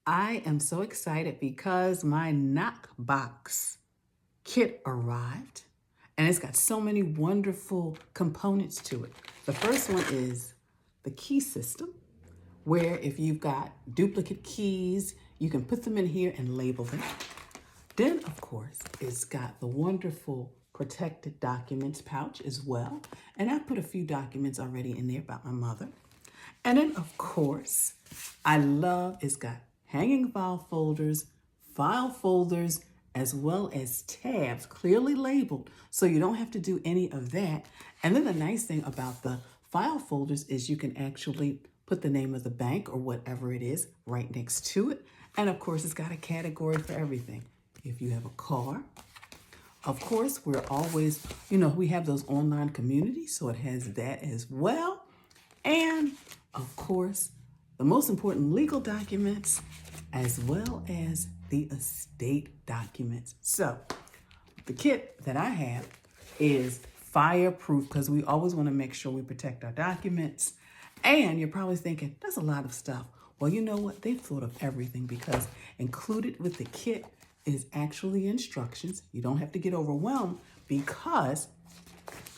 I am so excited because my Nok Box kit arrived and it's got so many wonderful components to it. The first one is the key system, where if you've got duplicate keys, you can put them in here and label them. Then, of course, it's got the wonderful protected documents pouch as well. And I put a few documents already in there about my mother. And then, of course, it's got hanging file folders, as well as tabs clearly labeled, so you don't have to do any of that. And then the nice thing about the file folders is you can actually put the name of the bank or whatever it is right next to it. And of course, it's got a category for everything. If you have a car, of course, we're always, we have those online communities, so it has that as well. And of course, the most important legal documents, as well as the estate documents. So the kit that I have is fireproof because we always want to make sure we protect our documents. And you're probably thinking, that's a lot of stuff. Well, you know what? They've thought of everything because included with the kit is actually instructions. You don't have to get overwhelmed because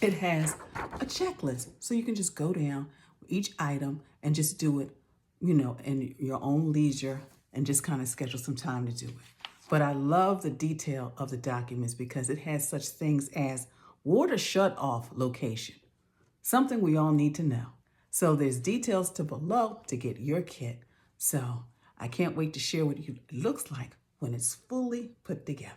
it has a checklist. So you can just go down each item and just do it, in your own leisure and just kind of schedule some time to do it. But I love the detail of the documents because it has such things as water shut off location, something we all need to know. So there's details to below to get your kit. So I can't wait to share what it looks like when it's fully put together.